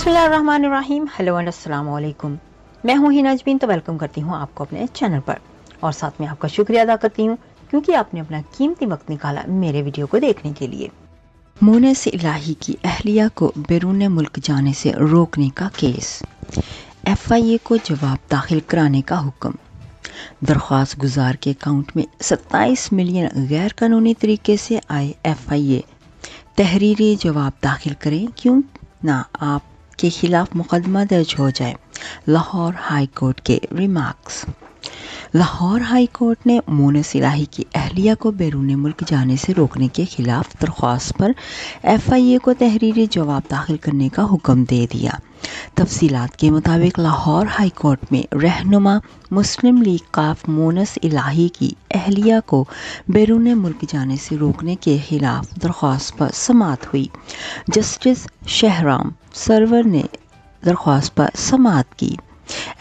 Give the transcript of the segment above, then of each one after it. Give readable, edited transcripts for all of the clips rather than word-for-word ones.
बिस्मिल्लाहिर्रहमानिर्रहीम। Hello and अस्सलाम वालेकुम। मैं हूँ हिना अजमीन, तो वेलकम करती हूँ आपको अपने चैनल पर और साथ में आपका शुक्रिया अदा करती हूँ क्योंकि आपने अपना कीमती वक्त निकाला मेरे वीडियो को देखने के लिए। मोनस इलाही की अहलिया को बैरून मुल्क जाने से रोकने का केस, FIA को जवाब दाखिल कराने का हुक्म। दरख्वास्त गुजार के अकाउंट में 27 मिलियन गैर कानूनी तरीके से आए FIA, तहरीरी जवाब दाखिल करें क्यों ना आपके खिलाफ मुकदमा दर्ज हो जाए। लाहौर हाई कोर्ट के रिमार्क्स। लाहौर हाई कोर्ट ने मोनस इलाही की अहलिया को बैरून मुल्क जाने से रोकने के खिलाफ दरख्वास्त पर FIA को तहरीरी जवाब दाखिल करने का हुक्म दे दिया। तफसीलात के मुताबिक लाहौर हाई कोर्ट में रहनुमा मुस्लिम लीग काफ मोनस इलाही की अहलिया को बैरून मुल्क जाने से रोकने के खिलाफ दरख्वास्त पर समाअत हुई। जस्टिस शहराम सरवर ने दरख्वास्त पर समाअत की।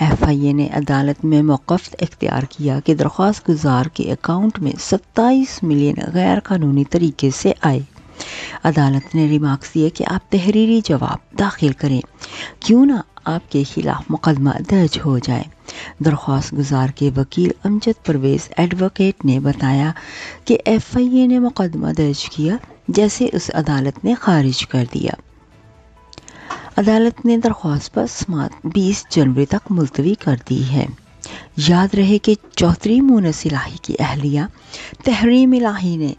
FIA ने अदालत में मौक़िफ़ इख्तियार किया कि दरख्वास्त गुजार के अकाउंट में 27 मिलियन गैर कानूनी तरीके से आए। अदालत ने रिमार्क्स दिए कि आप तहरीरी जवाब दाखिल करें क्यों ना आपके खिलाफ मुकदमा दर्ज हो जाए। दरख्वास्त गुजार के वकील अमजद परवेज़ एडवोकेट ने बताया कि FIA ने मुकदमा दर्ज किया जैसे उस अदालत ने खारिज कर दिया। अदालत ने दरख्वास्त पर समाअत 20 जनवरी तक मुलतवी कर दी है। याद रहे कि चौधरी मोनस इलाही की अहलिया तहरीम इलाही ने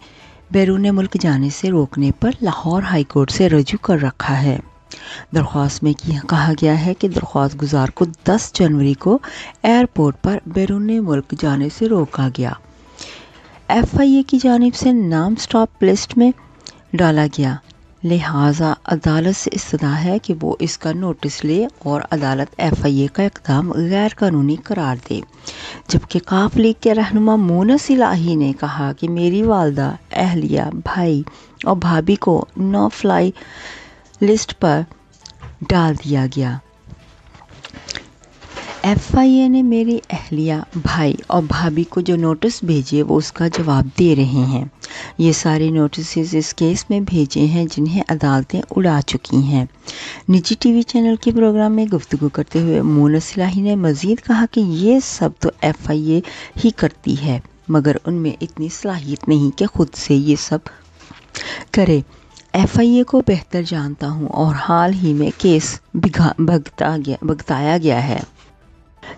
बैरून मुल्क जाने से रोकने पर लाहौर हाई कोर्ट से रजू कर रखा है। दरख्वास्त में कहा गया है कि दरख्वास्त गुजार को 10 जनवरी को एयरपोर्ट पर बैरून मुल्क जाने से रोका गया। FIA की जानिब से नाम स्टॉप लिस्ट में डाला गया, लिहाजा अदालत से इस्तदा है कि वो इसका नोटिस ले और अदालत FIA का इक़दाम गैर कानूनी करार दे। जबकि काफ लीग के रहनुमा मोनस इलाही ने कहा कि मेरी वालदा, अहलिया, भाई और भाभी को नो फ्लाई लिस्ट पर डाल दिया गया। FIA ने मेरी अहलिया, भाई और भाभी को जो नोटिस भेजे वो उसका जवाब दे रहे हैं। ये सारे नोटिस इस केस में भेजे हैं जिन्हें अदालतें उड़ा चुकी हैं। निजी TV चैनल के प्रोग्राम में गुफ्तगू करते हुए मोनस इलाही ने मज़ीद कहा कि ये सब तो FIA ही करती है मगर उनमें इतनी सलाहियत नहीं कि खुद से ये सब करे। FIA को बेहतर जानता हूँ और हाल ही में केस भगताया गया है।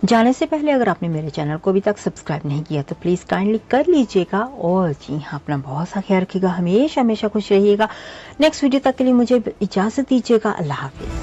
जाने से पहले अगर आपने मेरे चैनल को अभी तक सब्सक्राइब नहीं किया तो प्लीज़ काइंडली कर लीजिएगा और जी हाँ, अपना बहुत सा ख्याल रखिएगा, हमेशा खुश रहिएगा। नेक्स्ट वीडियो तक के लिए मुझे इजाज़त दीजिएगा। अल्लाह हाफिज़।